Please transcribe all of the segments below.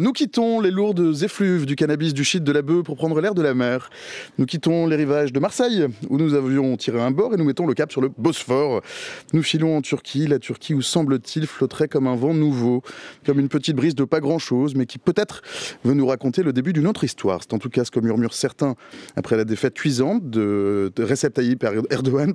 Nous quittons les lourdes effluves du cannabis, du shit, de la bœuf pour prendre l'air de la mer. Nous quittons les rivages de Marseille, où nous avions tiré un bord, et nous mettons le cap sur le Bosphore. Nous filons en Turquie, la Turquie où semble-t-il flotterait comme un vent nouveau, comme une petite brise de pas grand-chose, mais qui peut-être veut nous raconter le début d'une autre histoire. C'est en tout cas ce que murmurent certains après la défaite cuisante de Recep Tayyip Erdogan,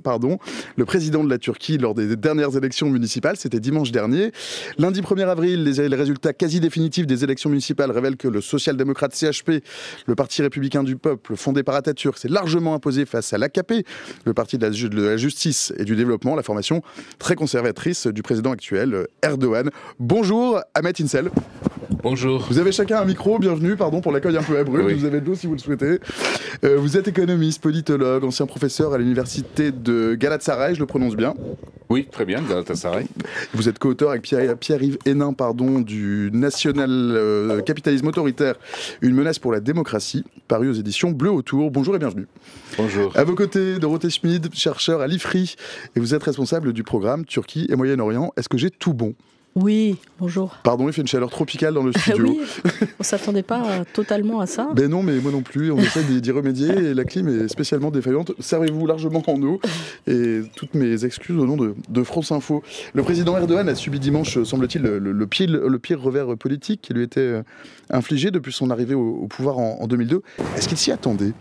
le président de la Turquie lors des dernières élections municipales. C'était dimanche dernier. Lundi 1er avril, les résultats quasi définitifs des élections municipale révèle que le social-démocrate CHP, le parti républicain du peuple, fondé par Atatürk, s'est largement imposé face à l'AKP, le parti de la justice et du développement, la formation très conservatrice du président actuel, Erdogan. Bonjour, Ahmet İnsel. Bonjour. Vous avez chacun un micro, bienvenue, pardon pour l'accueil un peu abrupt, oui. Vous avez de l'eau si vous le souhaitez. Vous êtes économiste, politologue, ancien professeur à l'université de Galatasaray, je le prononce bien? Oui, très bien, Galatasaray. Vous êtes co-auteur avec Pierre-Yves Hénin, du National Capitalisme autoritaire, une menace pour la démocratie, paru aux éditions Bleu Autour. Bonjour et bienvenue. Bonjour. À vos côtés, Dorothée Schmid, chercheur à l'IFRI, et vous êtes responsable du programme Turquie et Moyen-Orient. Est-ce que j'ai tout bon ? Oui, bonjour. Pardon, il fait une chaleur tropicale dans le studio. Oui, on s'attendait pas totalement à ça. Ben non, mais moi non plus. On essaie d'y remédier et la clim est spécialement défaillante. Servez-vous largement en eau et toutes mes excuses au nom de France Info. Le président Erdogan a subi dimanche, semble-t-il, le pire revers politique qui lui était infligé depuis son arrivée au pouvoir en 2002. Est-ce qu'il s'y attendait ?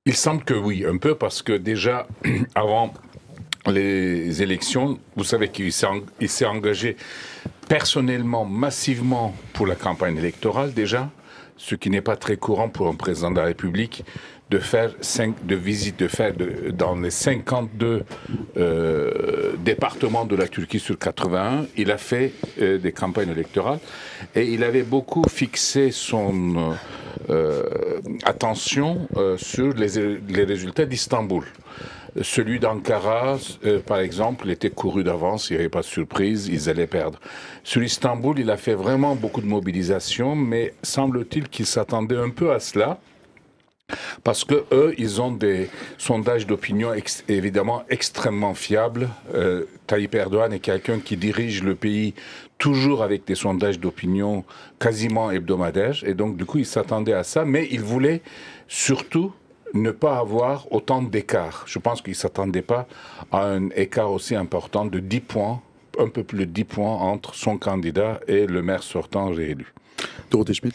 Il semble que oui, un peu, parce que déjà, avant les élections, vous savez qu'il s'est engagé personnellement, massivement pour la campagne électorale déjà, ce qui n'est pas très courant pour un président de la République, de faire dans les 52 départements de la Turquie sur 81, il a fait des campagnes électorales et il avait beaucoup fixé son attention sur les résultats d'Istanbul. Celui d'Ankara, par exemple, était couru d'avance, il n'y avait pas de surprise, ils allaient perdre. Sur Istanbul, il a fait vraiment beaucoup de mobilisation, mais semble-t-il qu'il s'attendait un peu à cela, parce que eux, ils ont des sondages d'opinion évidemment extrêmement fiables. Tayyip Erdogan est quelqu'un qui dirige le pays toujours avec des sondages d'opinion quasiment hebdomadaires, et donc du coup, il s'attendait à ça, mais il voulait surtout ne pas avoir autant d'écart. Je pense qu'il ne s'attendait pas à un écart aussi important de 10 points, un peu plus de 10 points entre son candidat et le maire sortant réélu. Dorothée Schmid.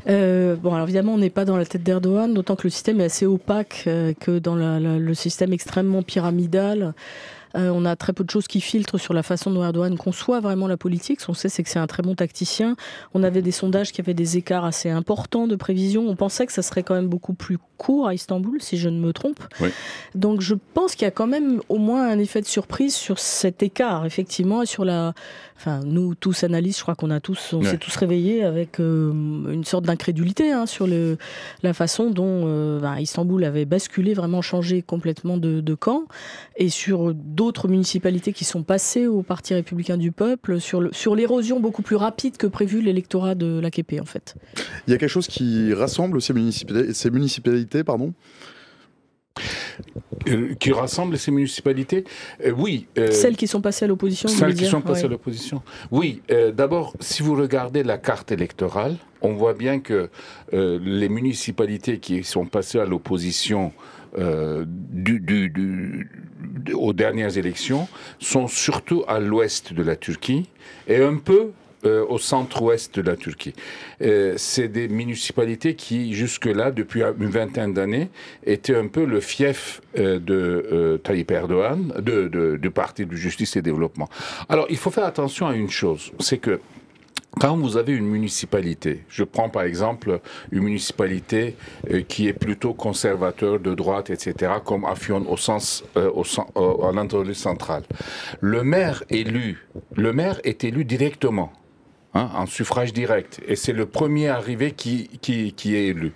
Bon, alors évidemment, on n'est pas dans la tête d'Erdogan, d'autant que le système est assez opaque, que dans le système extrêmement pyramidal, on a très peu de choses qui filtrent sur la façon dont Erdogan conçoit vraiment la politique. Ce qu'on sait, c'est que c'est un très bon tacticien. On avait des sondages qui avaient des écarts assez importants de prévision. On pensait que ça serait quand même beaucoup plus court à Istanbul, si je ne me trompe. Oui. Donc je pense qu'il y a quand même au moins un effet de surprise sur cet écart, effectivement, et sur la... Enfin, nous, tous analystes, je crois qu'on s'est tous réveillés avec une sorte d'incrédulité sur la façon dont Istanbul avait basculé, vraiment changé complètement de camp, et sur d'autres municipalités qui sont passées au Parti républicain du peuple, sur l'érosion beaucoup plus rapide que prévu de l'électorat de l'AKP, en fait. Il y a quelque chose qui rassemble ces municipalités, qui rassemble ces municipalités, oui. Celles qui sont passées à l'opposition. Celles qui sont passées à l'opposition. Oui. D'abord, si vous regardez la carte électorale, on voit bien que les municipalités qui sont passées à l'opposition aux dernières élections sont surtout à l'ouest de la Turquie et un peu au centre-ouest de la Turquie. C'est des municipalités qui, jusque-là, depuis une vingtaine d'années, étaient un peu le fief de Tayyip Erdogan, du Parti de Justice et Développement. Alors, il faut faire attention à une chose, c'est que quand vous avez une municipalité, je prends par exemple une municipalité qui est plutôt conservateur de droite, etc., comme Afyon à l'Anatolie centrale, le maire est élu directement. En suffrage direct. Et c'est le premier arrivé qui est élu.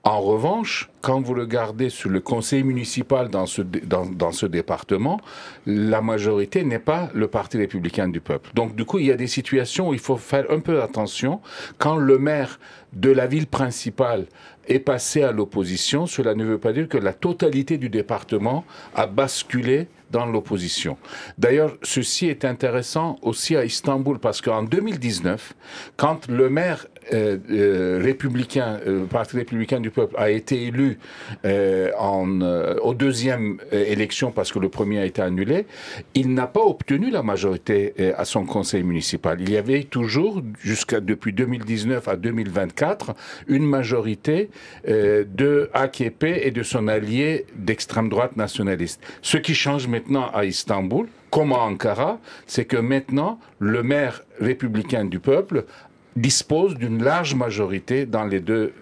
En revanche, quand vous regardez sur le conseil municipal dans ce département, la majorité n'est pas le Parti républicain du peuple. Donc du coup, il y a des situations où il faut faire un peu attention. Quand le maire de la ville principale est passé à l'opposition, cela ne veut pas dire que la totalité du département a basculé dans l'opposition. D'ailleurs, ceci est intéressant aussi à Istanbul, parce qu'en 2019, quand le maire républicain, Parti républicain du peuple, a été élu aux deuxième élection, parce que le premier a été annulé, il n'a pas obtenu la majorité à son conseil municipal. Il y avait toujours, depuis 2019 à 2024, une majorité de AKP et de son allié d'extrême droite nationaliste. Ce qui change maintenant à Istanbul, comme à Ankara, c'est que maintenant, le maire républicain du peuple dispose d'une large majorité dans les deux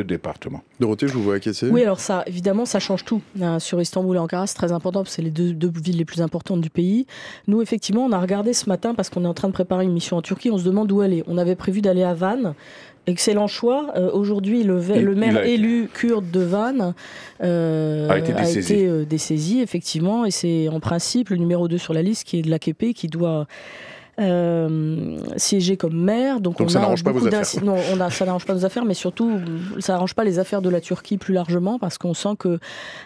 départements. Dorothée, je vous vois acquiescer. Oui, alors ça, évidemment, ça change tout. Sur Istanbul et Ankara, c'est très important, parce que c'est les deux villes les plus importantes du pays. Nous, effectivement, on a regardé ce matin, parce qu'on est en train de préparer une mission en Turquie, on se demande où aller. On avait prévu d'aller à Van. Excellent choix. Aujourd'hui, le maire élu kurde de Van a été dessaisi, effectivement, et c'est en principe le numéro 2 sur la liste, qui est de l'AKP, qui doit siéger comme maire. Donc ça n'arrange pas vos affaires. Non, ça n'arrange pas nos affaires, mais surtout, ça n'arrange pas les affaires de la Turquie plus largement, parce qu'on sent que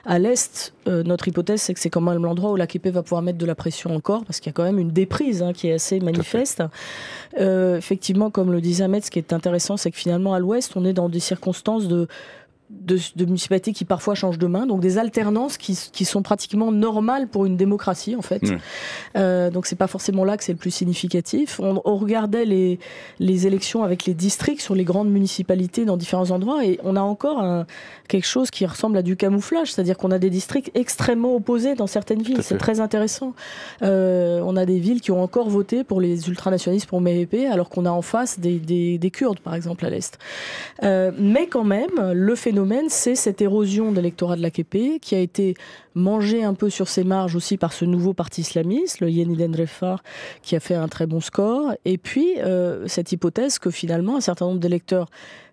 à l'Est, notre hypothèse, c'est que c'est quand même l'endroit où l'AKP va pouvoir mettre de la pression encore, parce qu'il y a quand même une déprise qui est assez manifeste. Effectivement, comme le disait Ahmed, ce qui est intéressant, c'est que finalement, à l'Ouest, on est dans des circonstances de municipalités qui parfois changent de main, donc des alternances qui sont pratiquement normales pour une démocratie, en fait. Donc c'est pas forcément là que c'est le plus significatif. On regardait les élections avec les districts sur les grandes municipalités dans différents endroits, et on a encore quelque chose qui ressemble à du camouflage, c'est-à-dire qu'on a des districts extrêmement opposés dans certaines villes. C'est très intéressant. On a des villes qui ont encore voté pour les ultranationalistes, pour MHP, alors qu'on a en face des Kurdes, par exemple, à l'Est. Mais quand même, le phénomène, c'est cette érosion d'électorat de l'AKP qui a été mangée un peu sur ses marges aussi par ce nouveau parti islamiste, le Yeniden Refah, qui a fait un très bon score. Et puis, cette hypothèse que finalement, un certain nombre d'électeurs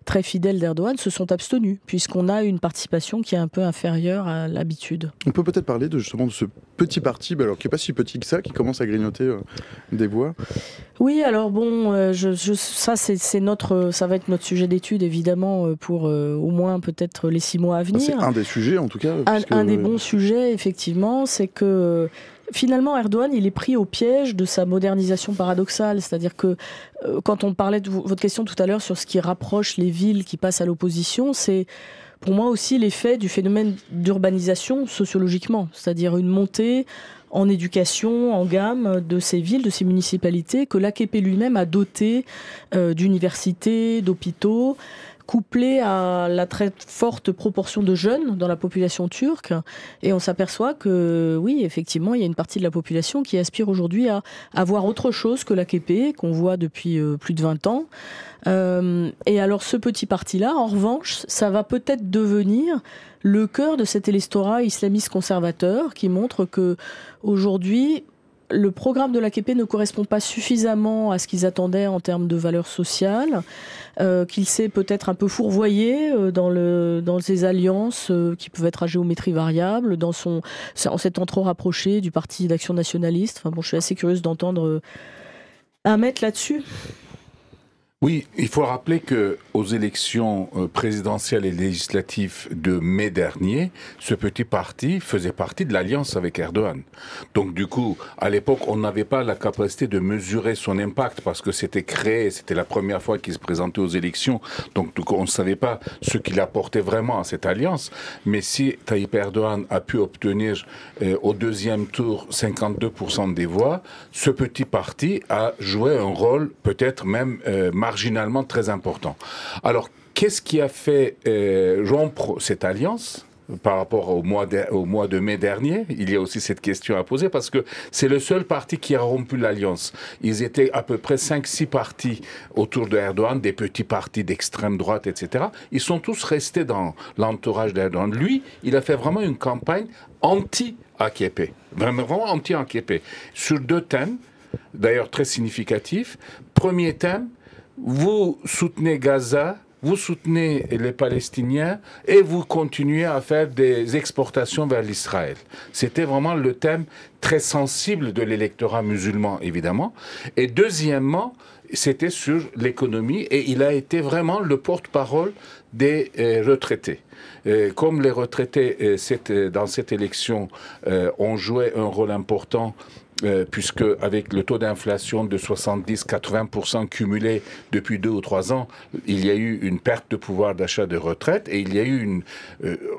très fidèles d'Erdogan se sont abstenus, puisqu'on a une participation qui est un peu inférieure à l'habitude. On peut peut-être parler justement de ce petit parti, alors qui n'est pas si petit que ça, qui commence à grignoter des voix. Oui, alors bon, ça va être notre sujet d'étude, évidemment, pour au moins peut-être les 6 mois à venir. C'est un des sujets, en tout cas. Un des bons sujets, effectivement, c'est que finalement, Erdogan, il est pris au piège de sa modernisation paradoxale. C'est-à-dire que quand on parlait de votre question tout à l'heure sur ce qui rapproche les villes qui passent à l'opposition, c'est pour moi aussi l'effet du phénomène d'urbanisation sociologiquement. C'est-à-dire une montée en éducation, en gamme de ces villes, de ces municipalités que l'AKP lui-même a dotées d'universités, d'hôpitaux, couplé à la très forte proportion de jeunes dans la population turque. Et on s'aperçoit que, oui, effectivement, il y a une partie de la population qui aspire aujourd'hui à voir autre chose que l'AKP, qu'on voit depuis plus de 20 ans. Et alors, ce petit parti-là, en revanche, ça va peut-être devenir le cœur de cet électorat islamiste conservateur qui montre que, aujourd'hui, le programme de l'AKP ne correspond pas suffisamment à ce qu'ils attendaient en termes de valeurs sociales, qu'il s'est peut-être un peu fourvoyé dans ses alliances qui peuvent être à géométrie variable, en s'étant trop rapproché du Parti d'Action Nationaliste. Enfin bon, je suis assez curieuse d'entendre Ahmed là-dessus. Oui, il faut rappeler qu'aux élections présidentielles et législatives de mai dernier, ce petit parti faisait partie de l'alliance avec Erdogan. Donc du coup, à l'époque, on n'avait pas la capacité de mesurer son impact parce que c'était créé, c'était la première fois qu'il se présentait aux élections. Donc du coup, on ne savait pas ce qu'il apportait vraiment à cette alliance. Mais si Tayyip Erdogan a pu obtenir au deuxième tour 52% des voix, ce petit parti a joué un rôle peut-être même marginalement très important. Alors, qu'est-ce qui a fait rompre cette alliance par rapport au mois de mai dernier? Il y a aussi cette question à poser parce que c'est le seul parti qui a rompu l'alliance. Ils étaient à peu près 5-6 partis autour de Erdogan, des petits partis d'extrême droite, etc. Ils sont tous restés dans l'entourage d'Erdogan. Lui, il a fait vraiment une campagne anti-AKP, vraiment anti-AKP, sur 2 thèmes, d'ailleurs très significatifs. Premier thème, vous soutenez Gaza, vous soutenez les Palestiniens et vous continuez à faire des exportations vers l'Israël. C'était vraiment le thème très sensible de l'électorat musulman, évidemment. Et deuxièmement, c'était sur l'économie et il a été vraiment le porte-parole des retraités. Comme les retraités, dans cette élection, ont joué un rôle important, puisque avec le taux d'inflation de 70-80% cumulé depuis 2 ou 3 ans, il y a eu une perte de pouvoir d'achat de retraite et il y a eu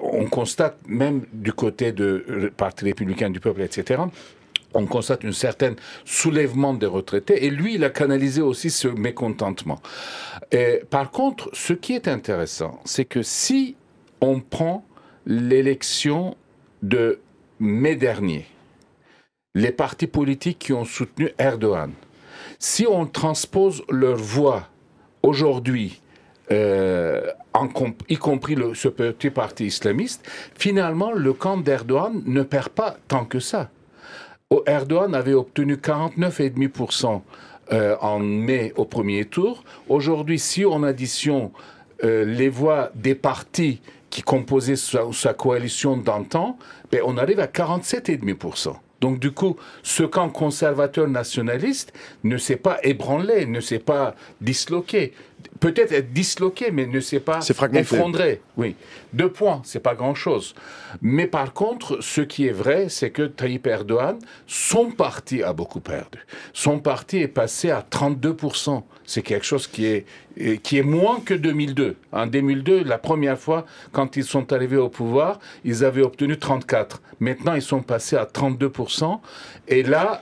on constate même du côté du Parti républicain du peuple, etc., on constate un certain soulèvement des retraités et lui, il a canalisé aussi ce mécontentement. Par contre, ce qui est intéressant, c'est que si on prend l'élection de mai dernier, les partis politiques qui ont soutenu Erdogan, si on transpose leur voix aujourd'hui, y compris ce petit parti islamiste, finalement, le camp d'Erdogan ne perd pas tant que ça. Erdogan avait obtenu 49,5% en mai au premier tour. Aujourd'hui, si on additionne les voix des partis qui composaient sa coalition d'antan, on arrive à 47,5%. Donc du coup, ce camp conservateur nationaliste ne s'est pas ébranlé, ne s'est pas disloqué. Peut-être être disloqué, mais ne s'est pas effondré. Oui. 2 points, c'est pas grand-chose. Mais par contre, ce qui est vrai, c'est que Tayyip Erdogan, son parti a beaucoup perdu. Son parti est passé à 32%. C'est quelque chose qui est moins que 2002. En 2002, la première fois, quand ils sont arrivés au pouvoir, ils avaient obtenu 34%. Maintenant, ils sont passés à 32%. Et là,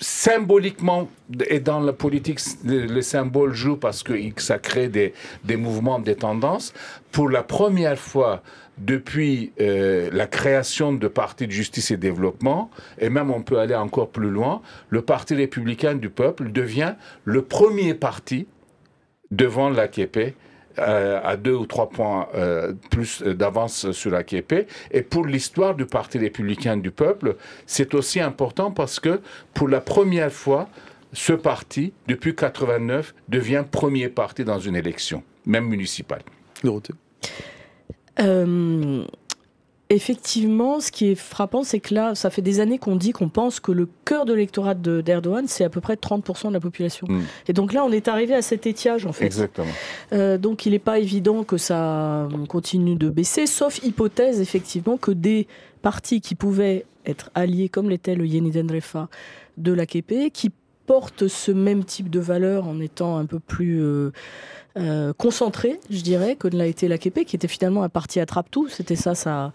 symboliquement, et dans la politique, le symbole joue parce que ça crée des mouvements, des tendances. Pour la première fois depuis la création de partis de justice et développement, et même on peut aller encore plus loin, le Parti républicain du peuple devient le premier parti devant l'AKP, à 2 ou 3 points plus d'avance sur l'AKP. Et pour l'histoire du Parti républicain du peuple, c'est aussi important parce que pour la première fois, ce parti, depuis 1989, devient premier parti dans une élection, même municipale. Dorothée. Effectivement, ce qui est frappant, c'est que là, ça fait des années qu'on dit qu'on pense que le cœur de l'électorat d'Erdogan, c'est à peu près 30% de la population. Et donc là, on est arrivé à cet étiage, en fait. Exactement. Donc il n'est pas évident que ça continue de baisser, sauf hypothèse, effectivement, que des partis qui pouvaient être alliés, comme l'était le Yeniden Refah de l'AKP, qui portent ce même type de valeur en étant un peu plus concentré, je dirais, que ne l'a été l'AKP, qui était finalement un parti attrape-tout. C'était sa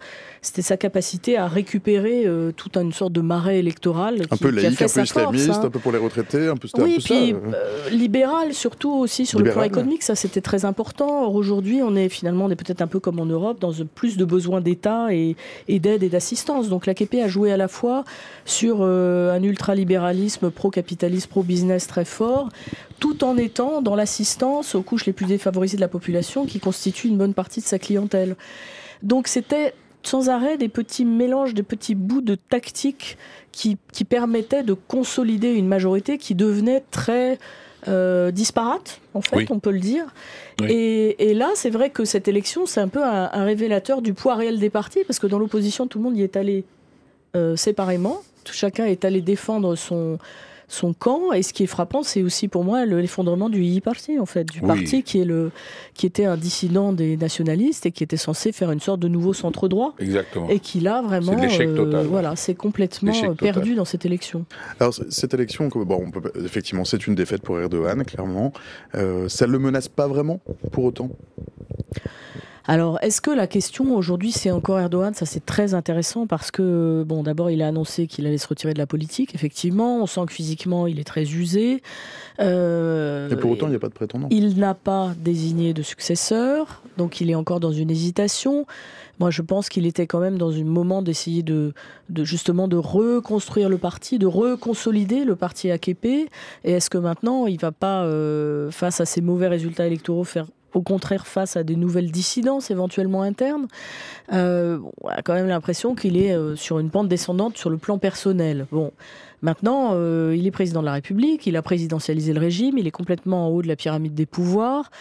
capacité à récupérer toute une sorte de marais électoral. Un peu laïque, un peu islamiste, un peu pour les retraités, un peu ça. Oui, puis libéral surtout aussi sur le plan économique, ça c'était très important. Or aujourd'hui, on est peut-être un peu comme en Europe, dans plus de besoins d'État et d'aide et d'assistance. Donc l'AKP a joué à la fois sur un ultralibéralisme pro-capitaliste, pro-business très fort, tout en étant dans l'assistance aux couches les plus défavorisées de la population qui constituent une bonne partie de sa clientèle. Donc c'était sans arrêt des petits mélanges, des petits bouts de tactique qui permettaient de consolider une majorité qui devenait très disparate, en fait, oui. On peut le dire. Oui. Et là, c'est vrai que cette élection, c'est un peu un révélateur du poids réel des partis, parce que dans l'opposition, tout le monde y est allé séparément. Chacun est allé défendre son camp, et ce qui est frappant, c'est aussi pour moi l'effondrement du II Parti, en fait, du parti qui était un dissident des nationalistes et qui était censé faire une sorte de nouveau centre-droit. Exactement. Et qui là, vraiment, c'est complètement perdu dans cette élection. Alors, cette élection, effectivement, c'est une défaite pour Erdogan, clairement. Ça ne le menace pas vraiment, pour autant ? Alors, est-ce que la question aujourd'hui, c'est encore Erdogan ? Ça, c'est très intéressant parce que, d'abord, il a annoncé qu'il allait se retirer de la politique. Effectivement, on sent que physiquement, il est très usé. Et pour autant, il n'y a pas de prétendant. Il n'a pas désigné de successeur, donc il est encore dans une hésitation. Moi, je pense qu'il était quand même dans un moment d'essayer justement de reconstruire le parti, de reconsolider le parti AKP. Et est-ce que maintenant, il ne va pas, face à ces mauvais résultats électoraux, faire au contraire face à des nouvelles dissidences éventuellement internes. On a quand même l'impression qu'il est sur une pente descendante sur le plan personnel. Bon, maintenant, il est président de la République, il a présidentialisé le régime, il est complètement en haut de la pyramide des pouvoirs.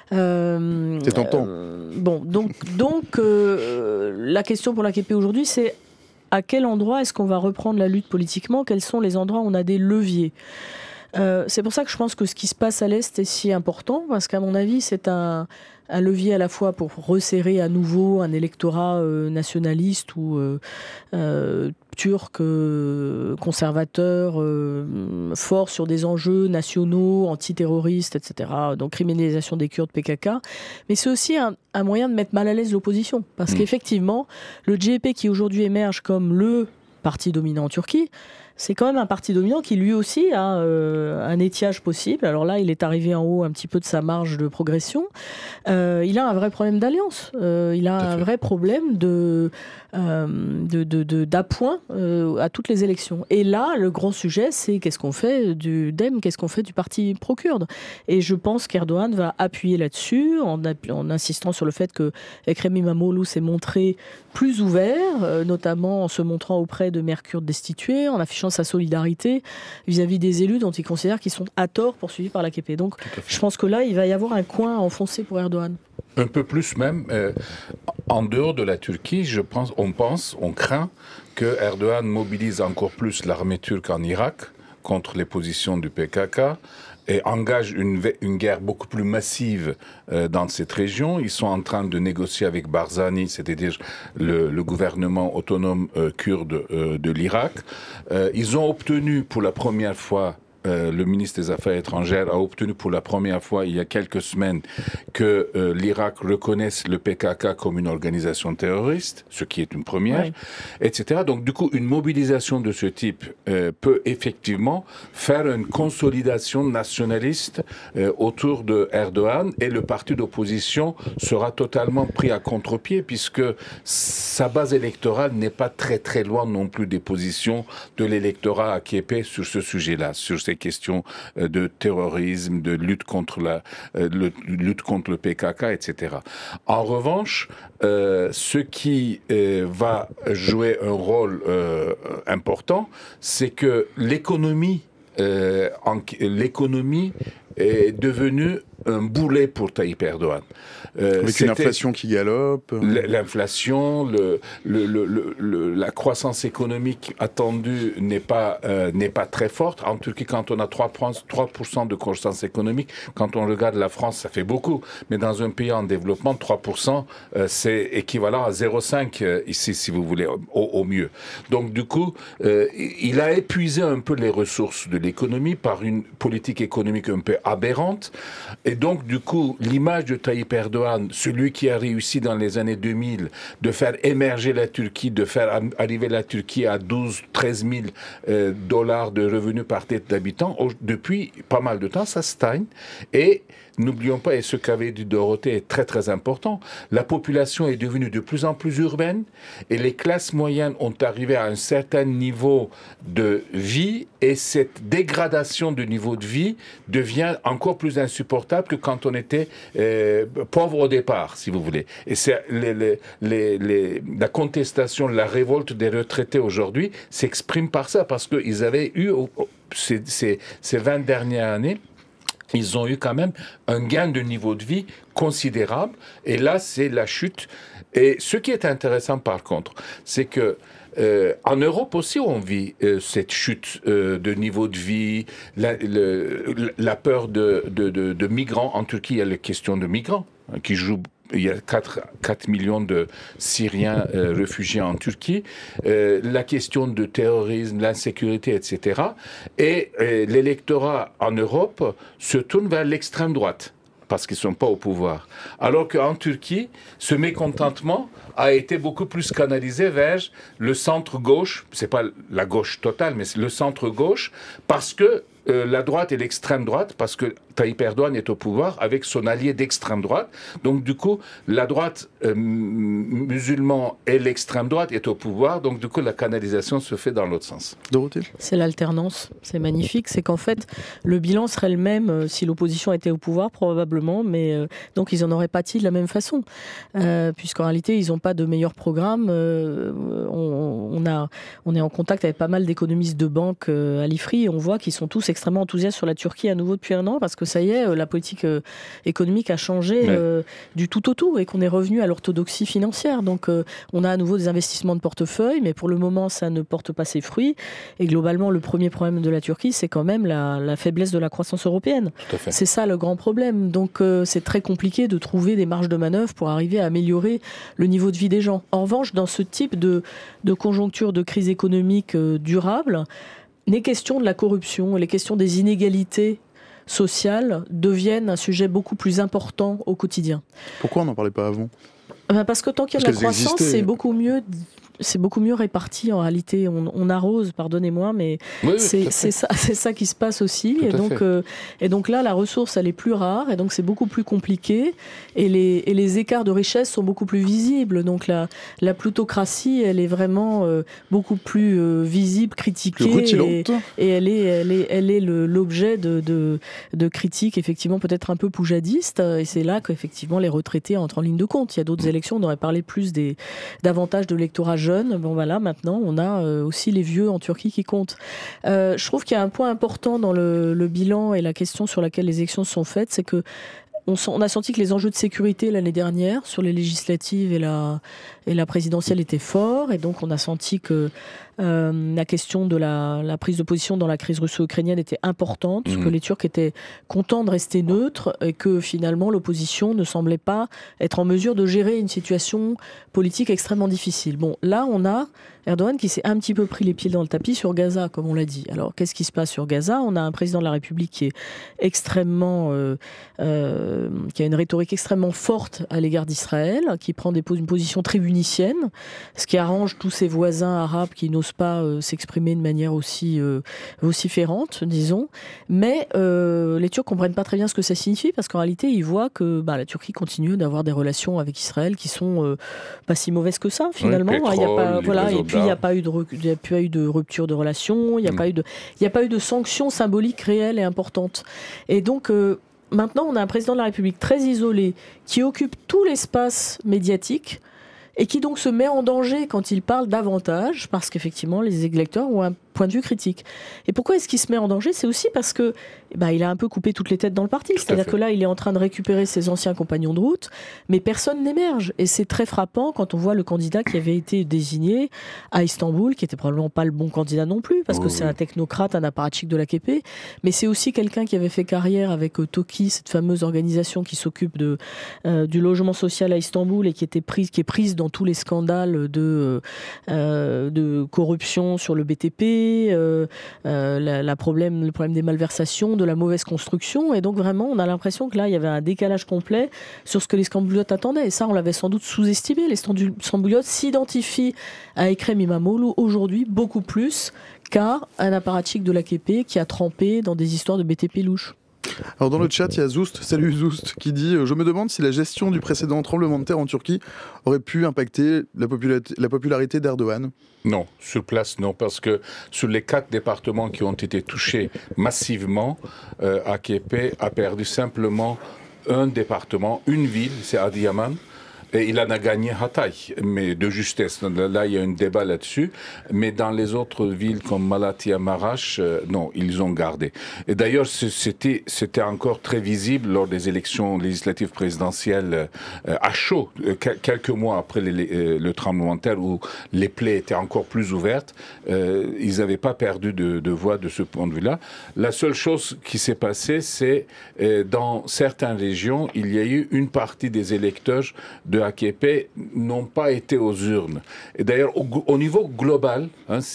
C'est tentant. Bon, donc la question pour l'AKP aujourd'hui, c'est à quel endroit est-ce qu'on va reprendre la lutte politiquement? Quels sont les endroits où on a des leviers? C'est pour ça que je pense que ce qui se passe à l'Est est si important, parce qu'à mon avis, c'est un levier à la fois pour resserrer à nouveau un électorat nationaliste ou turc, conservateur, fort sur des enjeux nationaux, antiterroristes, etc. Donc criminalisation des Kurdes, PKK. Mais c'est aussi un moyen de mettre mal à l'aise l'opposition. Parce qu'effectivement, le CHP qui aujourd'hui émerge comme le parti dominant en Turquie, c'est quand même un parti dominant qui lui aussi a un étiage possible. Alors là, il est arrivé en haut un petit peu de sa marge de progression. Il a un vrai problème d'alliance. Il a un vrai problème d'appoint à toutes les élections. Et là, le grand sujet, c'est qu'est-ce qu'on fait du DEM, qu'est-ce qu'on fait du parti pro-kurde. Et je pense qu'Erdogan va appuyer là-dessus en insistant sur le fait que Ekrem İmamoğlu s'est montré plus ouvert, notamment en se montrant auprès de maires kurdes destitués, en affichant sa solidarité vis-à-vis des élus dont il considère qu'ils sont à tort poursuivis par l'AKP. Donc je pense que là, il va y avoir un coin à enfoncer pour Erdogan. Un peu plus même, en dehors de la Turquie, on craint que Erdogan mobilise encore plus l'armée turque en Irak contre les positions du PKK et engage une guerre beaucoup plus massive dans cette région. Ils sont en train de négocier avec Barzani, c'est-à-dire le gouvernement autonome kurde de l'Irak. Ils ont obtenu pour la première fois, le ministre des Affaires étrangères a obtenu pour la première fois il y a quelques semaines que l'Irak reconnaisse le PKK comme une organisation terroriste, ce qui est une première, etc. Donc du coup, une mobilisation de ce type peut effectivement faire une consolidation nationaliste autour de Erdogan, et le parti d'opposition sera totalement pris à contre-pied puisque sa base électorale n'est pas très très loin non plus des positions de l'électorat AKP sur ce sujet-là, sur ces questions de terrorisme, de lutte contre le PKK, etc. En revanche, ce qui va jouer un rôle important, c'est que l'économie est devenue un boulet pour Tayyip Erdogan. Avec une inflation qui galope. L'inflation, la croissance économique attendue n'est pas très forte. En Turquie, quand on a 3% de croissance économique, quand on regarde la France, ça fait beaucoup. Mais dans un pays en développement, 3%, c'est équivalent à 0,5 ici, si vous voulez, au mieux. Donc du coup, il a épuisé un peu les ressources de l'économie par une politique économique un peu aberrante. Et donc, du coup, l'image de Tayyip Erdogan, celui qui a réussi dans les années 2000 de faire émerger la Turquie, de faire arriver la Turquie à 12-13 000 dollars de revenus par tête d'habitant, depuis pas mal de temps, ça stagne. Et n'oublions pas, et ce qu'avait dit Dorothée est très très important, la population est devenue de plus en plus urbaine et les classes moyennes ont arrivé à un certain niveau de vie, et cette dégradation de niveau de vie devient encore plus insupportable que quand on était pauvre au départ, si vous voulez. Et c'est la contestation, la révolte des retraités aujourd'hui s'exprime par ça, parce qu'ils avaient eu ces 20 dernières années, ils ont eu quand même un gain de niveau de vie considérable. Et là, c'est la chute. Et ce qui est intéressant, par contre, c'est que en Europe aussi, on vit cette chute de niveau de vie, la peur de migrants. En Turquie, il y a les questions de migrants qui jouent. Il y a 4 millions de Syriens réfugiés en Turquie, la question de terrorisme, l'insécurité, etc. Et l'électorat en Europe se tourne vers l'extrême droite, parce qu'ils ne sont pas au pouvoir. Alors qu'en Turquie, ce mécontentement a été beaucoup plus canalisé vers le centre-gauche, c'est pas la gauche totale, mais c'est le centre-gauche, parce que la droite et l'extrême droite, parce que Tayyip Erdogan est au pouvoir avec son allié d'extrême droite. Donc du coup, la droite musulmane et l'extrême droite est au pouvoir. Donc du coup, la canalisation se fait dans l'autre sens. Dorothée ? C'est l'alternance. C'est magnifique. C'est qu'en fait, le bilan serait le même si l'opposition était au pouvoir, probablement. Mais donc, ils n'en auraient pâti de la même façon. Puisqu'en réalité, ils n'ont pas de meilleur programme. On est en contact avec pas mal d'économistes de banque à l'IFRI et on voit qu'ils sont tous extrêmement enthousiastes sur la Turquie à nouveau depuis un an parce que ça y est, la politique économique a changé du tout au tout et qu'on est revenu à l'orthodoxie financière. Donc on a à nouveau des investissements de portefeuille, mais pour le moment ça ne porte pas ses fruits. Et globalement, le premier problème de la Turquie, c'est quand même la faiblesse de la croissance européenne. C'est ça le grand problème. Donc c'est très compliqué de trouver des marges de manœuvre pour arriver à améliorer le niveau de vie des gens. En revanche, dans ce type de conjoncture de crise économique durable, les questions de la corruption et les questions des inégalités sociales deviennent un sujet beaucoup plus important au quotidien. Pourquoi on n'en parlait pas avant ? Parce que tant qu'il y a de la croissance, c'est beaucoup mieux réparti en réalité. On arrose, pardonnez-moi, mais c'est ça qui se passe aussi. Et donc là, la ressource, elle est plus rare, et donc c'est beaucoup plus compliqué. Et les écarts de richesse sont beaucoup plus visibles. Donc la plutocratie, elle est vraiment beaucoup plus visible, critiquée. Et elle est l'objet de critiques, effectivement, peut-être un peu poujadistes. Et c'est là qu'effectivement, les retraités entrent en ligne de compte. Il y a d'autres élections, on aurait parlé plus davantage de l'électorat jeune. Bon voilà, maintenant on a aussi les vieux en Turquie qui comptent. Je trouve qu'il y a un point important dans le bilan et la question sur laquelle les élections sont faites, c'est que on a senti que les enjeux de sécurité l'année dernière sur les législatives et la présidentielle étaient forts, et donc on a senti que la question de la prise de position dans la crise russo-ukrainienne était importante, que les Turcs étaient contents de rester neutres et que finalement l'opposition ne semblait pas être en mesure de gérer une situation politique extrêmement difficile. Bon, là on a Erdogan qui s'est un petit peu pris les pieds dans le tapis sur Gaza, comme on l'a dit. Alors qu'est-ce qui se passe sur Gaza ? On a un président de la République qui est extrêmement, qui a une rhétorique extrêmement forte à l'égard d'Israël, qui prend une position tribunicienne, ce qui arrange tous ses voisins arabes qui n'osent pas s'exprimer de manière aussi vociférante, disons. Mais les Turcs comprennent pas très bien ce que ça signifie, parce qu'en réalité, ils voient que la Turquie continue d'avoir des relations avec Israël qui sont pas si mauvaises que ça, finalement. Oui, pétrole, il y a pas, voilà, et puis il n'y a pas eu de rupture de relations, il n'y a pas eu de sanctions symboliques réelles et importantes. Et donc maintenant, on a un président de la République très isolé qui occupe tout l'espace médiatique et qui donc se met en danger quand il parle davantage, parce qu'effectivement, les électeurs ont un point de vue critique. Et pourquoi est-ce qu'il se met en danger ? C'est aussi parce que il a un peu coupé toutes les têtes dans le parti. C'est-à-dire que là, il est en train de récupérer ses anciens compagnons de route, mais personne n'émerge. Et c'est très frappant quand on voit le candidat qui avait été désigné à Istanbul, qui était probablement pas le bon candidat non plus, parce que c'est un technocrate, un apparatchik de l'AKP, mais c'est aussi quelqu'un qui avait fait carrière avec TOKİ, cette fameuse organisation qui s'occupe du logement social à Istanbul et qui est prise dans tous les scandales de corruption sur le BTP, le problème des malversations, de la mauvaise construction. Et donc vraiment, on a l'impression que là, il y avait un décalage complet sur ce que les Stambouliotes attendaient. Et ça, on l'avait sans doute sous-estimé. Les Stambouliotes s'identifient à Ekrem İmamoğlu aujourd'hui beaucoup plus qu'à un apparatchik de l'AKP qui a trempé dans des histoires de BTP louches. Alors dans le chat, il y a Zoust, salut Zoust, qui dit « Je me demande si la gestion du précédent tremblement de terre en Turquie aurait pu impacter la popularité d'Erdogan ». Non, sur place, non, parce que sur les 4 départements qui ont été touchés massivement, AKP a perdu simplement un département, une ville, c'est Adıyaman. Et il en a gagné Hatay, mais de justesse. Là, il y a un débat là-dessus. Mais dans les autres villes comme Malatya, Maraş, non, ils ont gardé. Et d'ailleurs, c'était encore très visible lors des élections législatives présidentielles à chaud, quelques mois après le tremblement de terre, où les plaies étaient encore plus ouvertes. Ils n'avaient pas perdu de voix de ce point de vue-là. La seule chose qui s'est passée, c'est dans certaines régions, il y a eu une partie des électeurs de AKP n'ont pas été aux urnes. Et d'ailleurs, au niveau global,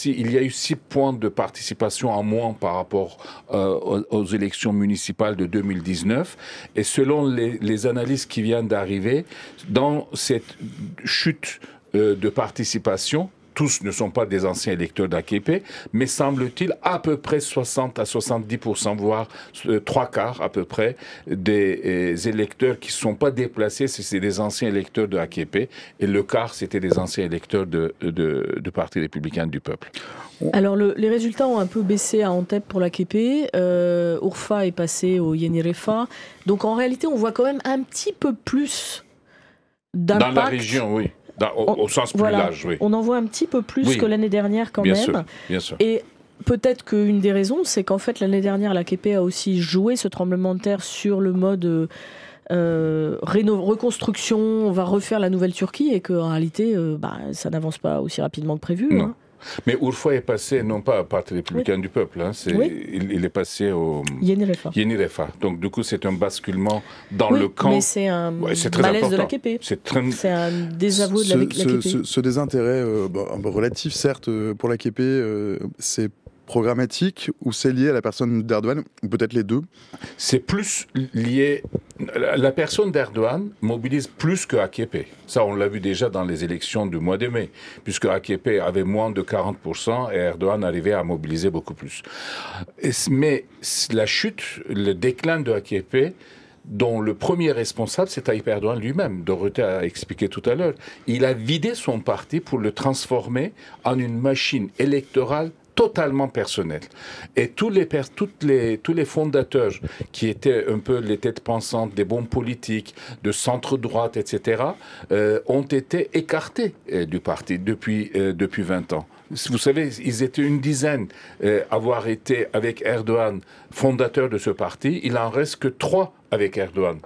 il y a eu 6 points de participation en moins par rapport aux élections municipales de 2019. Et selon les analyses qui viennent d'arriver, dans cette chute de participation, tous ne sont pas des anciens électeurs d'AKP, mais semble-t-il à peu près 60 à 70%, voire 3/4 à peu près, des électeurs qui ne sont pas déplacés, c'est des anciens électeurs de AKP, et le quart, c'était des anciens électeurs du Parti républicain du peuple. Alors les résultats ont un peu baissé à Antep pour l'AKP, Urfa est passé au Yenirefa, donc en réalité on voit quand même un petit peu plus d'impact. Dans la région, oui. Au sens plus large, oui. On en voit un petit peu plus que l'année dernière quand même. Bien sûr. Et peut-être qu'une des raisons, c'est qu'en fait l'année dernière, l'AKP a aussi joué ce tremblement de terre sur le mode reconstruction, on va refaire la nouvelle Turquie, et qu'en réalité, ça n'avance pas aussi rapidement que prévu. Non. Hein. Mais Urfa est passé, non pas au Parti républicain du peuple, hein, il est passé au Yenirefa. Donc du coup, c'est un basculement dans le camp. Mais c'est un malaise de l'AKP. C'est un désaveu de l'AKP. Ce désintérêt relatif, certes, pour l'AKP, c'est programmatique ou c'est lié à la personne d'Erdogan, ou peut-être les deux? C'est plus lié... La personne d'Erdogan mobilise plus que AKP. Ça, on l'a vu déjà dans les élections du mois de mai, puisque AKP avait moins de 40% et Erdogan arrivait à mobiliser beaucoup plus. Mais la chute, le déclin de AKP, dont le premier responsable, c'est Tayyip Erdogan lui-même. Dorothée a expliqué tout à l'heure. Il a vidé son parti pour le transformer en une machine électorale totalement personnel. Et tous les fondateurs qui étaient un peu les têtes pensantes des bons politiques, de centre-droite, etc., ont été écartés du parti depuis 20 ans. Vous savez, ils étaient une dizaine avoir été avec Erdogan fondateur de ce parti. Il en reste que 3 avec Erdogan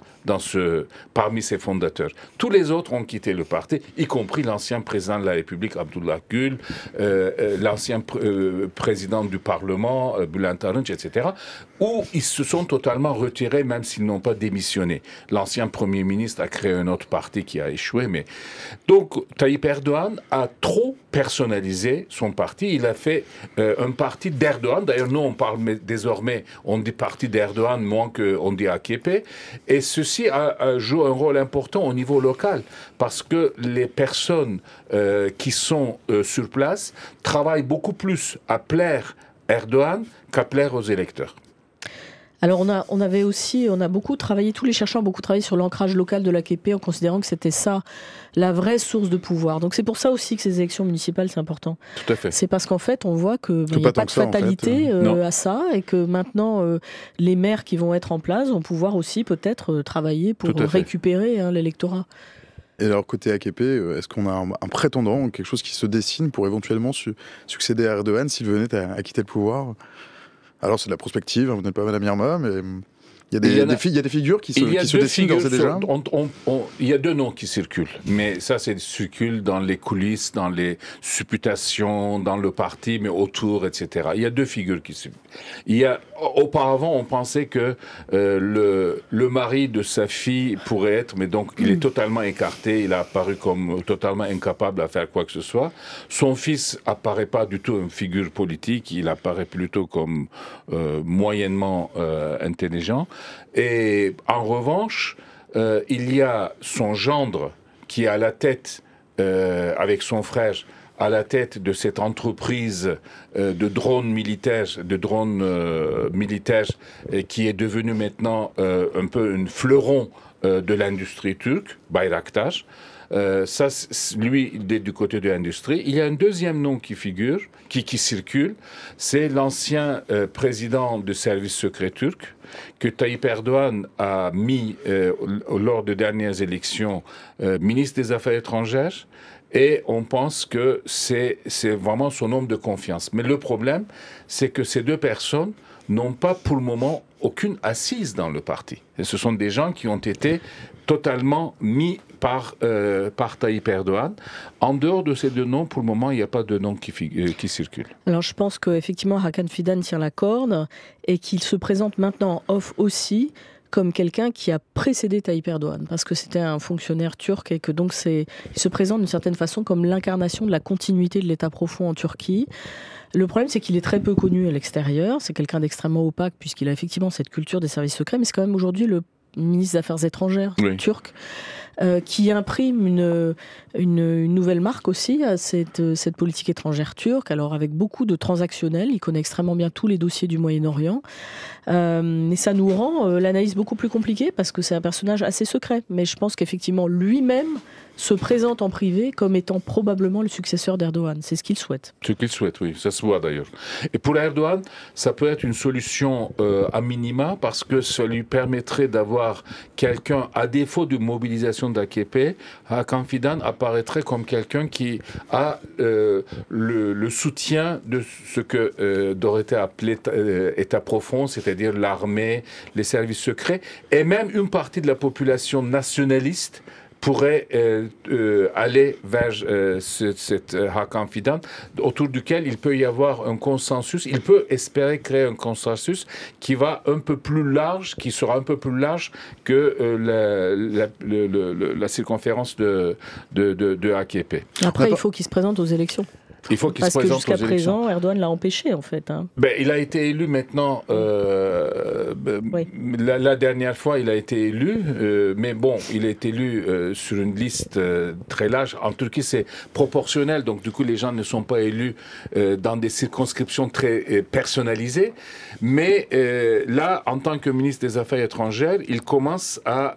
parmi ses fondateurs. Tous les autres ont quitté le parti, y compris l'ancien président de la République, Abdullah Gül, l'ancien président du Parlement, Bülent Arınç, etc., où ils se sont totalement retirés, même s'ils n'ont pas démissionné. L'ancien Premier ministre a créé un autre parti qui a échoué. Donc, Tayyip Erdogan a trop personnalisé son parti. Il a fait un parti d'Erdogan. D'ailleurs, nous, on parle désormais, on dit parti d'Erdogan moins qu'on dit AKP. Et ceci joue un rôle important au niveau local, parce que les personnes qui sont sur place travaillent beaucoup plus à plaire Erdogan qu'à plaire aux électeurs. Alors on a beaucoup travaillé, tous les chercheurs ont beaucoup travaillé sur l'ancrage local de l'AKP en considérant que c'était ça la vraie source de pouvoir. Donc c'est pour ça aussi que ces élections municipales c'est important. Tout à fait. C'est parce qu'en fait on voit qu'il n'y a pas de fatalité à ça, et que maintenant les maires qui vont être en place vont pouvoir aussi peut-être travailler pour récupérer l'électorat. Et alors, côté AKP, est-ce qu'on a un prétendant, quelque chose qui se dessine pour éventuellement succéder à Erdogan s'il venait à quitter le pouvoir? Alors, c'est de la prospective, vous n'êtes pas Madame Irma, mais il y a des figures qui se dessinent d'ores et déjà. Il y a 2 noms qui circulent, mais ça, circule dans les coulisses, dans les supputations, dans le parti, mais autour, etc. Il y a 2 figures qui circulent. Auparavant, on pensait que le mari de sa fille pourrait être, mais donc il est totalement écarté, il a apparu comme totalement incapable à faire quoi que ce soit. Son fils apparaît pas du tout une figure politique, il apparaît plutôt comme moyennement intelligent. Et en revanche, il y a son gendre qui est à la tête, avec son frère, à la tête de cette entreprise de drones militaires, qui est devenue maintenant un peu un fleuron de l'industrie turque, Bayraktar. Ça, lui, du côté de l'industrie. Il y a un deuxième nom qui figure, qui circule, c'est l'ancien président du service secret turc, que Tayyip Erdogan a mis lors des dernières élections ministre des Affaires étrangères, et on pense que c'est vraiment son homme de confiance. Mais le problème, c'est que ces 2 personnes n'ont pas pour le moment aucune assise dans le parti. Et ce sont des gens qui ont été totalement mis par Tayyip Erdogan. En dehors de ces 2 noms, pour le moment, il n'y a pas de nom qui circule. Alors je pense qu'effectivement Hakan Fidan tire la corde, et qu'il se présente maintenant en off aussi comme quelqu'un qui a précédé Tayyip Erdogan, parce que c'était un fonctionnaire turc, et que donc il se présente d'une certaine façon comme l'incarnation de la continuité de l'État profond en Turquie. Le problème, c'est qu'il est très peu connu à l'extérieur. C'est quelqu'un d'extrêmement opaque, puisqu'il a effectivement cette culture des services secrets, mais c'est quand même aujourd'hui le ministre des Affaires étrangères turc. qui imprime une nouvelle marque aussi à cette politique étrangère turque, alors avec beaucoup de transactionnels. Il connaît extrêmement bien tous les dossiers du Moyen-Orient. Et ça nous rend l'analyse beaucoup plus compliquée parce que c'est un personnage assez secret. Mais je pense qu'effectivement, lui-même se présente en privé comme étant probablement le successeur d'Erdogan. C'est ce qu'il souhaite. Ce qu'il souhaite, oui. Ça se voit d'ailleurs. Et pour Erdogan, ça peut être une solution à minima parce que ça lui permettrait d'avoir quelqu'un, à défaut de mobilisation d'AKP, Hakan Fidan apparaîtrait comme quelqu'un qui a le soutien de ce que Dorothée appelait État profond, c'est-à-dire l'armée, les services secrets, et même une partie de la population nationaliste pourrait aller vers cet Hakan Fidan, autour duquel il peut y avoir un consensus. Il peut espérer créer un consensus qui va un peu plus large, qui sera un peu plus large que la circonférence de AKP. Après, il faut qu'il se présente aux élections. Il faut qu'il Parce se présente que jusqu'à présent, Erdogan l'a empêché, en fait. Il a été élu maintenant. Oui. La dernière fois, il a été élu. Mais bon, il est élu sur une liste très large. En Turquie, c'est proportionnel. Donc, du coup, les gens ne sont pas élus dans des circonscriptions très personnalisées. Mais là, en tant que ministre des Affaires étrangères, il commence à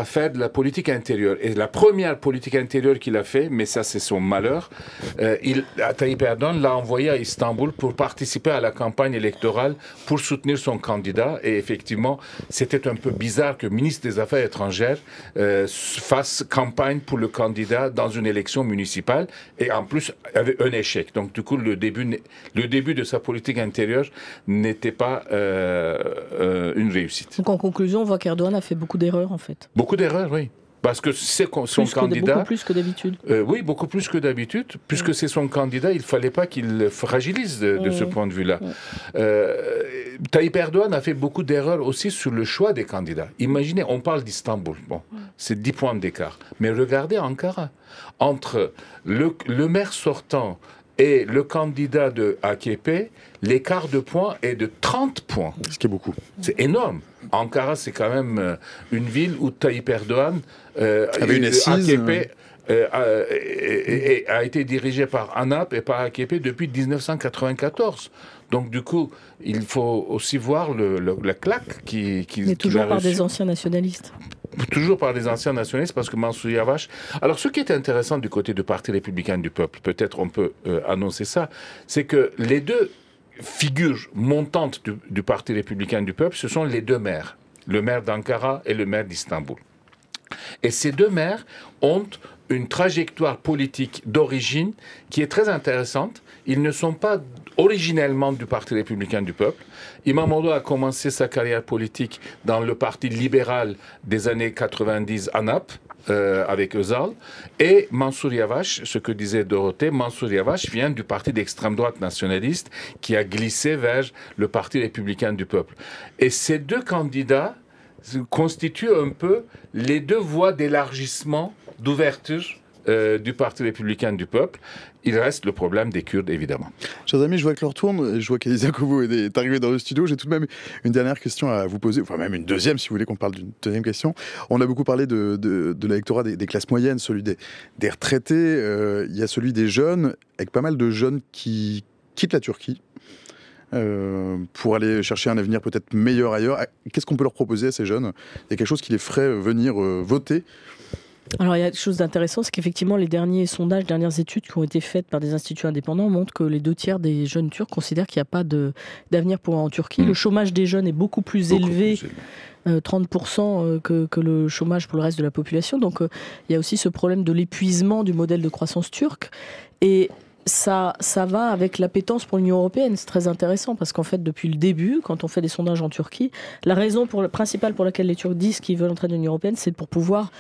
faire de la politique intérieure. Et la première politique intérieure qu'il a fait, mais ça, c'est son malheur, Tayyip Erdogan l'a envoyé à Istanbul pour participer à la campagne électorale pour soutenir son candidat. Et effectivement, c'était un peu bizarre que le ministre des Affaires étrangères fasse campagne pour le candidat dans une élection municipale et en plus avait un échec. Donc du coup, le début de sa politique intérieure n'était pas une réussite. Donc en conclusion, on voit qu'Erdogan a fait beaucoup d'erreurs en fait. Beaucoup d'erreurs, oui. Parce que c'est son candidat. Beaucoup plus que d'habitude. Oui, beaucoup plus que d'habitude. Puisque c'est son candidat, il ne fallait pas qu'il le fragilise de ce point de vue-là. Tayyip Erdogan a fait beaucoup d'erreurs aussi sur le choix des candidats. Imaginez, on parle d'Istanbul. Bon, c'est 10 points d'écart. Mais regardez Ankara. Entre le maire sortant et le candidat de AKP, l'écart de points est de 30 points. Ce qui est beaucoup. C'est énorme. Ankara, c'est quand même une ville où Tayyip Erdogan avait une assise. AKP a été dirigé par ANAP et par AKP depuis 1994. Donc du coup, il faut aussi voir la claque qui Mais toujours par des anciens nationalistes. Toujours par des anciens nationalistes, parce que Mansour Yavaş... Alors, ce qui est intéressant du côté du Parti républicain du peuple, peut-être on peut annoncer ça, c'est que les deux figures montantes du Parti républicain du peuple, ce sont les deux maires, le maire d'Ankara et le maire d'Istanbul. Et ces deux maires ont une trajectoire politique d'origine qui est très intéressante. Ils ne sont pas originellement du Parti républicain du peuple. Imamoglu a commencé sa carrière politique dans le parti libéral des années 90 ANAP, avec Özal, et Mansour Yavaş, ce que disait Dorothée, Mansour Yavaş vient du parti d'extrême droite nationaliste qui a glissé vers le Parti républicain du peuple. Et ces deux candidats constituent un peu les deux voies d'élargissement, d'ouverture du Parti républicain du peuple. Il reste le problème des Kurdes, évidemment. Chers amis, je vois que l'heure tourne, je vois qu'Elisa Kovo est arrivée dans le studio. J'ai tout de même une dernière question à vous poser, enfin même une deuxième si vous voulez qu'on parle d'une deuxième question. On a beaucoup parlé de l'électorat des classes moyennes, celui des retraités, il y a celui des jeunes, avec pas mal de jeunes qui quittent la Turquie pour aller chercher un avenir peut-être meilleur ailleurs. Qu'est-ce qu'on peut leur proposer à ces jeunes? Il y a quelque chose qui les ferait venir voter? Alors il y a quelque chose d'intéressant, c'est qu'effectivement les derniers sondages, dernières études qui ont été faites par des instituts indépendants montrent que les 2/3 des jeunes Turcs considèrent qu'il n'y a pas d'avenir en Turquie. Le chômage des jeunes est beaucoup plus élevé, 30% que le chômage pour le reste de la population. Donc il y a aussi ce problème de l'épuisement du modèle de croissance turc. Et ça va avec l'appétence pour l'Union européenne. C'est très intéressant parce qu'en fait, depuis le début, quand on fait des sondages en Turquie, la raison principale pour laquelle les Turcs disent qu'ils veulent entrer dans l'Union européenne, c'est pour pouvoir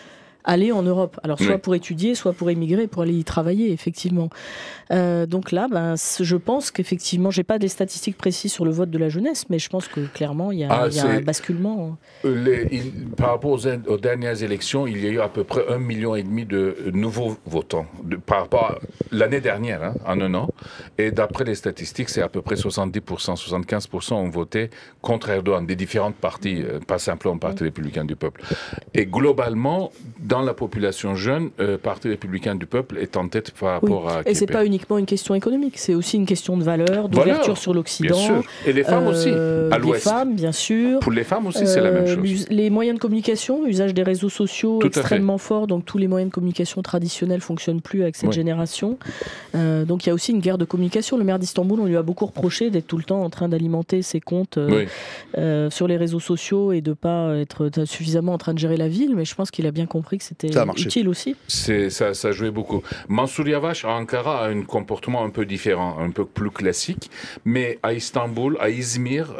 aller en Europe. Alors soit pour étudier, soit pour émigrer, pour aller y travailler, effectivement. Donc là, je pense qu'effectivement, j'ai pas des statistiques précises sur le vote de la jeunesse, mais je pense que clairement, il y a un basculement. Par rapport aux dernières élections, il y a eu à peu près 1,5 million de nouveaux votants par rapport à l'année dernière, en un an. Et d'après les statistiques, c'est à peu près 70%, 75% ont voté contre Erdogan, des différentes partis, pas simplement le Parti républicain du peuple. Et globalement, dans la population jeune, le Parti républicain du peuple est en tête par rapport à... Et c'est pas uniquement une question économique, c'est aussi une question de valeur, d'ouverture sur l'Occident. Bien sûr. Et les femmes aussi, à l'Ouest. Les femmes, bien sûr. Pour les femmes aussi, c'est la même chose. Les moyens de communication, l'usage des réseaux sociaux extrêmement fort, donc tous les moyens de communication traditionnels ne fonctionnent plus avec cette génération. Donc il y a aussi une guerre de communication. Le maire d'Istanbul, on lui a beaucoup reproché d'être tout le temps en train d'alimenter ses comptes sur les réseaux sociaux et de ne pas être suffisamment en train de gérer la ville, mais je pense qu'il a bien compris que c'était utile aussi. Ça jouait beaucoup. Mansour Yavaş à Ankara a un comportement un peu différent, un peu plus classique, mais à Istanbul, à Izmir,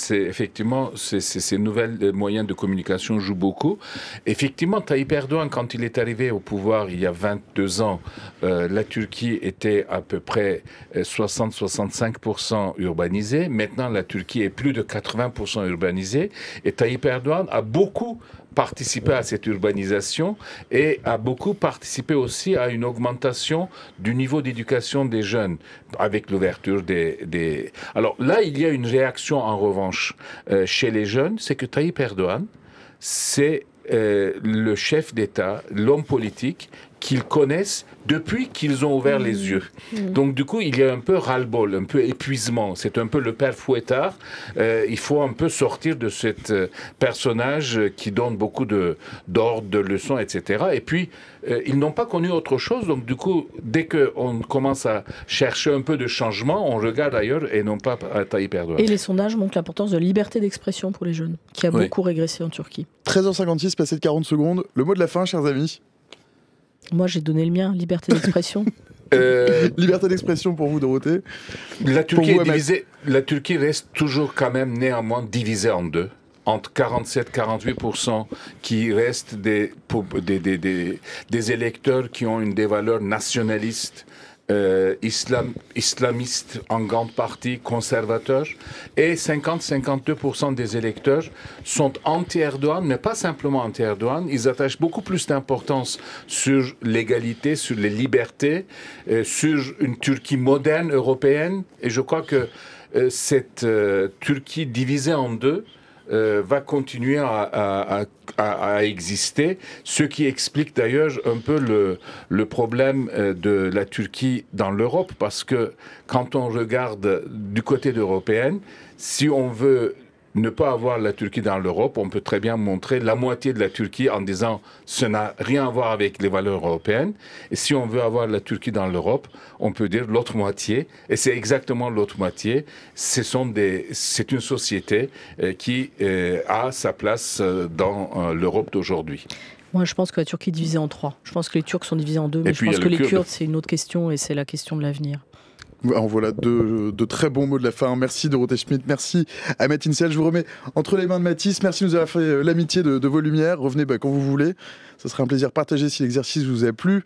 effectivement, ces nouvelles moyens de communication jouent beaucoup. Effectivement, Tayyip Erdogan, quand il est arrivé au pouvoir il y a 22 ans, la Turquie était à peu près 60-65% urbanisée. Maintenant, la Turquie est plus de 80% urbanisée. Et Tayyip Erdogan a beaucoup participé à cette urbanisation et a beaucoup participé aussi à une augmentation du niveau d'éducation des jeunes avec l'ouverture des... Alors là, il y a une réaction en revanche chez les jeunes, c'est que Tayyip Erdogan, c'est le chef d'État, l'homme politique qu'ils connaissent depuis qu'ils ont ouvert les yeux. Donc du coup, il y a un peu ras-le-bol, un peu épuisement. C'est un peu le père Fouettard. Il faut un peu sortir de ce personnage qui donne beaucoup d'ordres, de leçons, etc. Et puis, ils n'ont pas connu autre chose. Donc du coup, dès qu'on commence à chercher un peu de changement, on regarde ailleurs et non pas à Tayyip Erdogan. Et les sondages montrent l'importance de la liberté d'expression pour les jeunes, qui a beaucoup régressé en Turquie. 13h56, passé de 40 secondes. Le mot de la fin, chers amis. Moi, j'ai donné le mien, liberté d'expression. Liberté d'expression pour vous, Dorothée. La Turquie est divisée. La Turquie reste toujours quand même néanmoins divisée en deux. Entre 47-48% qui restent des électeurs qui ont des valeurs nationalistes, islamistes en grande partie, conservateurs, et 50-52% des électeurs sont anti-Erdogan, mais pas simplement anti-Erdogan, ils attachent beaucoup plus d'importance sur l'égalité, sur les libertés, sur une Turquie moderne, européenne, et je crois que cette Turquie divisée en deux va continuer à exister, ce qui explique d'ailleurs un peu le problème de la Turquie dans l'Europe, parce que quand on regarde du côté européen, si on veut ne pas avoir la Turquie dans l'Europe, on peut très bien montrer la moitié de la Turquie en disant ce n'a rien à voir avec les valeurs européennes. Et si on veut avoir la Turquie dans l'Europe, on peut dire l'autre moitié. Et c'est exactement l'autre moitié. C'est une société qui a sa place dans l'Europe d'aujourd'hui. Moi, je pense que la Turquie est divisée en trois. Je pense que les Turcs sont divisés en deux, mais je pense que les Kurdes, c'est une autre question et c'est la question de l'avenir. Voilà de très bons mots de la fin. Merci Dorothée Schmidt, merci Ahmet Insel. Je vous remets entre les mains de Mathis. Merci de nous avoir fait l'amitié de vos lumières. Revenez quand vous voulez. Ce sera un plaisir partagé si l'exercice vous a plu.